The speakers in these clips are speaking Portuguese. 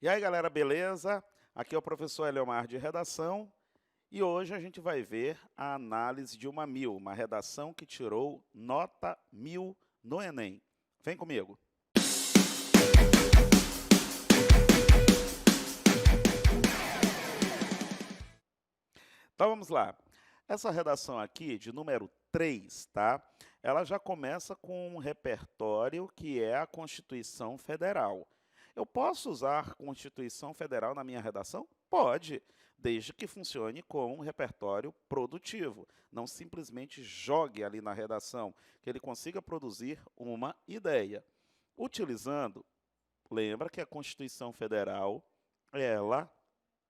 E aí, galera, beleza? Aqui é o professor Eleomar de Redação e hoje a gente vai ver a análise de uma 1000, uma redação que tirou nota 1000 no Enem. Vem comigo. Então vamos lá. Essa redação aqui, de número 3, tá? Ela já começa com um repertório que é a Constituição Federal. Eu posso usar a Constituição Federal na minha redação? Pode, desde que funcione com um repertório produtivo. Não simplesmente jogue ali na redação, que ele consiga produzir uma ideia. Utilizando, lembra que a Constituição Federal, ela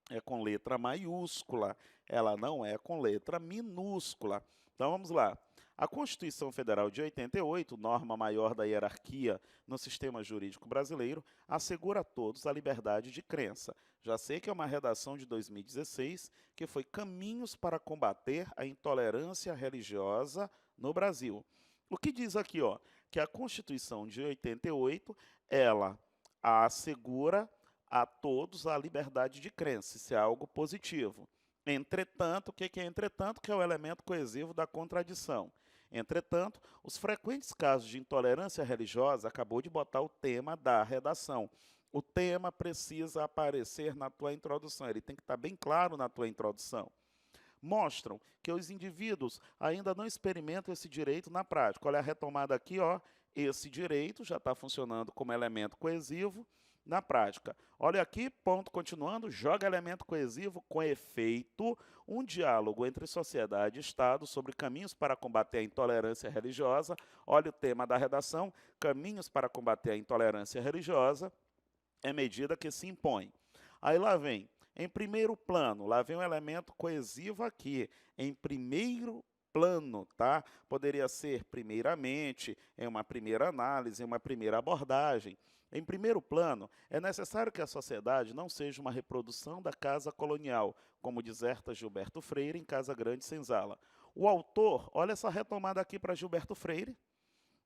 é com letra maiúscula, ela não é com letra minúscula. Então vamos lá. A Constituição Federal de 88, norma maior da hierarquia no sistema jurídico brasileiro, assegura a todos a liberdade de crença. Já sei que é uma redação de 2016, que foi Caminhos para combater a intolerância religiosa no Brasil. O que diz aqui, ó, que a Constituição de 88, ela assegura a todos a liberdade de crença, isso é algo positivo. Entretanto, o que é entretanto? Que é o elemento coesivo da contradição. Entretanto, os frequentes casos de intolerância religiosa, acabou de botar o tema da redação. O tema precisa aparecer na tua introdução, ele tem que estar bem claro na tua introdução. Mostram que os indivíduos ainda não experimentam esse direito na prática. Olha a retomada aqui, ó, esse direito já está funcionando como elemento coesivo na prática. Olha aqui, ponto continuando, joga elemento coesivo com efeito, um diálogo entre sociedade e Estado sobre caminhos para combater a intolerância religiosa. Olha o tema da redação, caminhos para combater a intolerância religiosa, é medida que se impõe. Aí lá vem, em primeiro plano, lá vem um elemento coesivo aqui, em primeiro plano, tá? Poderia ser primeiramente, em uma primeira análise, em uma primeira abordagem. Em primeiro plano, é necessário que a sociedade não seja uma reprodução da casa colonial, como diserta Gilberto Freire em Casa Grande Senzala. O autor, olha essa retomada aqui para Gilberto Freire,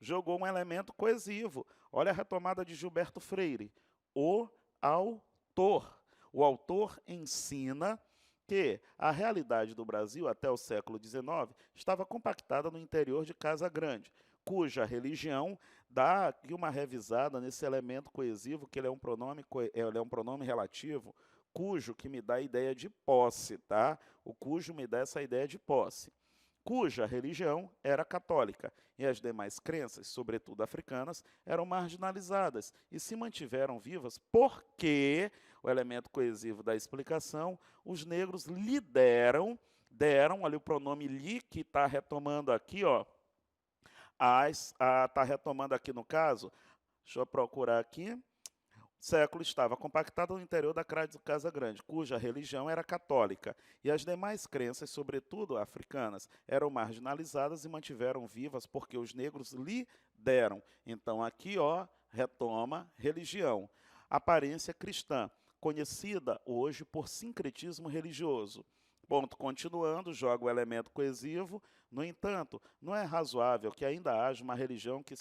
jogou um elemento coesivo. Olha a retomada de Gilberto Freire. O autor. O autor ensina que a realidade do Brasil até o século XIX estava compactada no interior de Casa Grande, cuja religião dá aqui uma revisada nesse elemento coesivo, que ele é um pronome relativo, cujo que me dá a ideia de posse, tá? O cujo me dá essa ideia de posse. Cuja religião era católica, e as demais crenças, sobretudo africanas, eram marginalizadas e se mantiveram vivas porque, o elemento coesivo da explicação, os negros lhe deram, ali o pronome lhe, que está retomando aqui, ó, está retomando aqui no caso, deixa eu procurar aqui, o século estava compactado no interior da Casa Grande, cuja religião era católica, e as demais crenças, sobretudo africanas, eram marginalizadas e mantiveram vivas porque os negros lhe deram. Então, aqui, ó, retoma religião. Aparência cristã, conhecida hoje por sincretismo religioso. Ponto continuando, joga o elemento coesivo. No entanto, não é razoável que ainda haja uma religião que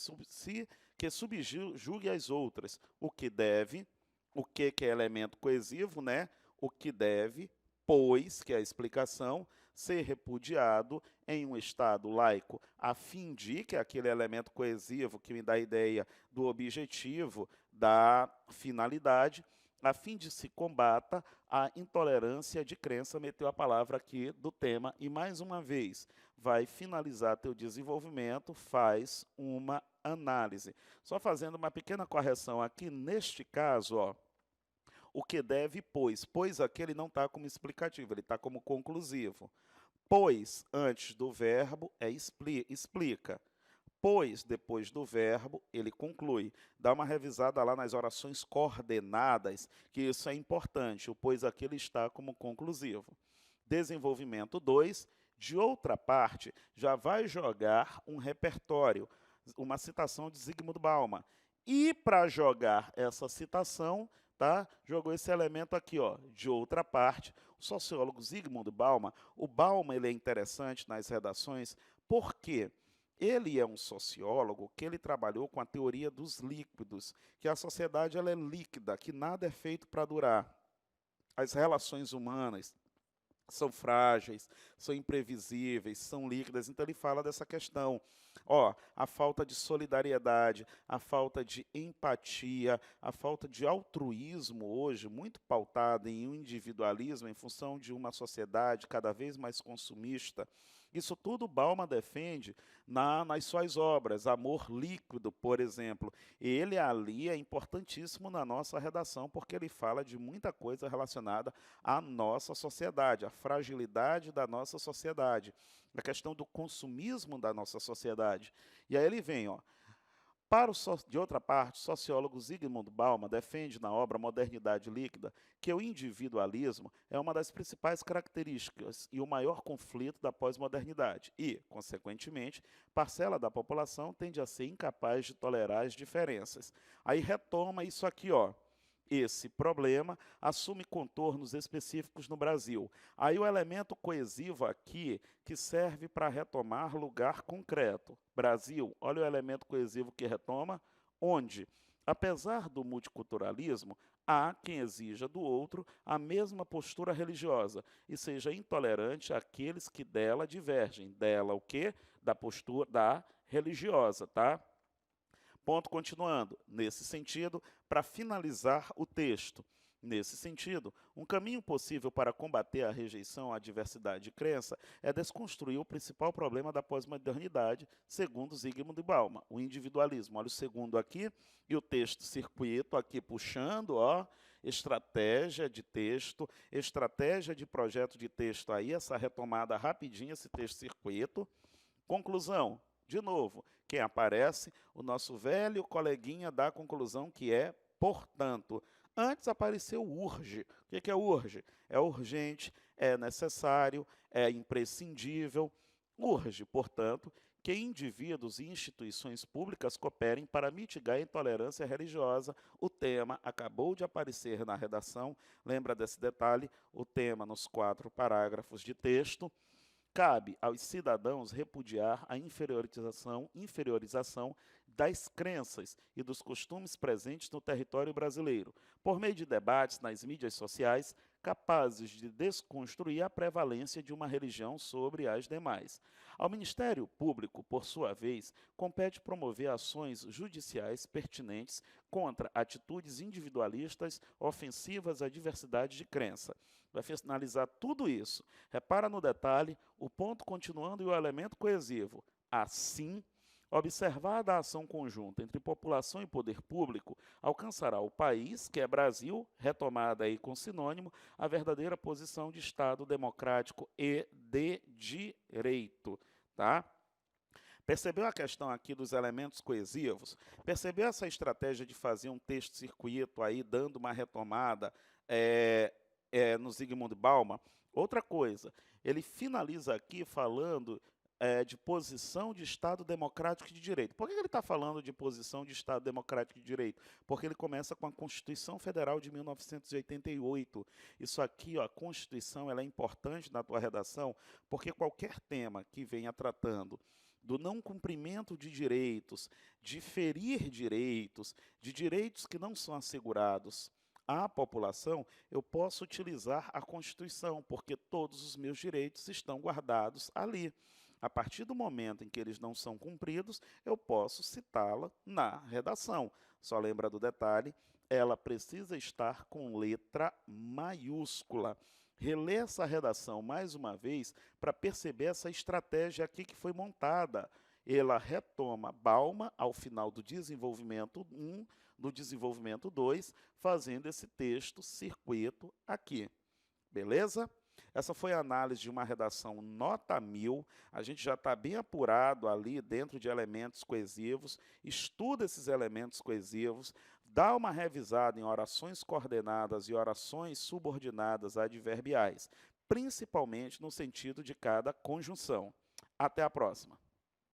subjugue as outras, o que deve, o que é elemento coesivo, né? O que deve, pois, que é a explicação, ser repudiado em um Estado laico, a fim de, que é aquele elemento coesivo que me dá a ideia do objetivo, da finalidade, a fim de se combata a intolerância de crença, meteu a palavra aqui do tema, e mais uma vez, vai finalizar teu desenvolvimento, faz uma análise. Só fazendo uma pequena correção aqui, neste caso, ó, o que deve, pois aqui ele não está como explicativo, ele está como conclusivo. Pois, antes do verbo, é explica. Pois, depois do verbo, ele conclui. Dá uma revisada lá nas orações coordenadas, que isso é importante. O pois aqui ele está como conclusivo. Desenvolvimento 2, de outra parte, já vai jogar um repertório, uma citação de Zygmunt Bauman. E para jogar essa citação, tá? Jogou esse elemento aqui, ó, de outra parte. O sociólogo Zygmunt Bauman, o Bauman ele é interessante nas redações, por quê? Ele é um sociólogo que ele trabalhou com a teoria dos líquidos, que a sociedade ela é líquida, que nada é feito para durar. As relações humanas são frágeis, são imprevisíveis, são líquidas. Então ele fala dessa questão. Ó, a falta de solidariedade, a falta de empatia, a falta de altruísmo hoje, muito pautada em um individualismo em função de uma sociedade cada vez mais consumista. Isso tudo Bauman defende nas suas obras, Amor Líquido, por exemplo. Ele ali é importantíssimo na nossa redação, porque ele fala de muita coisa relacionada à nossa sociedade, à fragilidade da nossa sociedade, a questão do consumismo da nossa sociedade. E aí ele vem, ó. De outra parte, o sociólogo Zygmunt Bauman defende na obra Modernidade Líquida que o individualismo é uma das principais características e o maior conflito da pós-modernidade e, consequentemente, parcela da população tende a ser incapaz de tolerar as diferenças. Aí retoma isso aqui, ó. Esse problema assume contornos específicos no Brasil. Aí o elemento coesivo aqui, que serve para retomar lugar concreto. Brasil, olha o elemento coesivo que retoma, onde, apesar do multiculturalismo, há quem exija do outro a mesma postura religiosa e seja intolerante àqueles que dela divergem. Dela o quê? Da postura da religiosa, tá? Ponto continuando. Nesse sentido, para finalizar o texto, nesse sentido, um caminho possível para combater a rejeição à diversidade de crença é desconstruir o principal problema da pós-modernidade, segundo Zygmunt Bauman, o individualismo. Olha o segundo aqui, e o texto circuito aqui puxando, ó, estratégia de texto, estratégia de projeto de texto aí, essa retomada rapidinha, esse texto circuito. Conclusão. De novo, quem aparece? O nosso velho coleguinha da conclusão, que é, portanto. Antes apareceu urge. O que é urge? É urgente, é necessário, é imprescindível. Urge, portanto, que indivíduos e instituições públicas cooperem para mitigar a intolerância religiosa. O tema acabou de aparecer na redação. Lembra desse detalhe? O tema nos 4 parágrafos de texto. Cabe aos cidadãos repudiar a inferiorização das crenças e dos costumes presentes no território brasileiro, por meio de debates nas mídias sociais capazes de desconstruir a prevalência de uma religião sobre as demais. Ao Ministério Público, por sua vez, compete promover ações judiciais pertinentes contra atitudes individualistas ofensivas à diversidade de crença. Vai finalizar tudo isso. Repara no detalhe, o ponto continuando e o elemento coesivo. Assim, observada a ação conjunta entre população e poder público, alcançará o país, que é Brasil, retomada aí com sinônimo, a verdadeira posição de Estado democrático e de direito. Tá? Percebeu a questão aqui dos elementos coesivos? Percebeu essa estratégia de fazer um texto circuito aí, dando uma retomada no Zygmunt Bauman? Outra coisa, ele finaliza aqui falando de posição de Estado democrático de direito. Por que ele está falando de posição de Estado democrático de direito? Porque ele começa com a Constituição Federal de 1988. Isso aqui, ó, a Constituição, ela é importante na tua redação, porque qualquer tema que venha tratando do não cumprimento de direitos, de ferir direitos, de direitos que não são assegurados à população, eu posso utilizar a Constituição, porque todos os meus direitos estão guardados ali. A partir do momento em que eles não são cumpridos, eu posso citá-la na redação. Só lembra do detalhe, ela precisa estar com letra maiúscula. Relê essa redação mais uma vez para perceber essa estratégia aqui que foi montada. Ela retoma Bauman ao final do desenvolvimento 1, do desenvolvimento 2, fazendo esse texto circuito aqui. Beleza? Essa foi a análise de uma redação nota 1000. A gente já está bem apurado ali dentro de elementos coesivos. Estuda esses elementos coesivos. Dá uma revisada em orações coordenadas e orações subordinadas adverbiais, principalmente no sentido de cada conjunção. Até a próxima.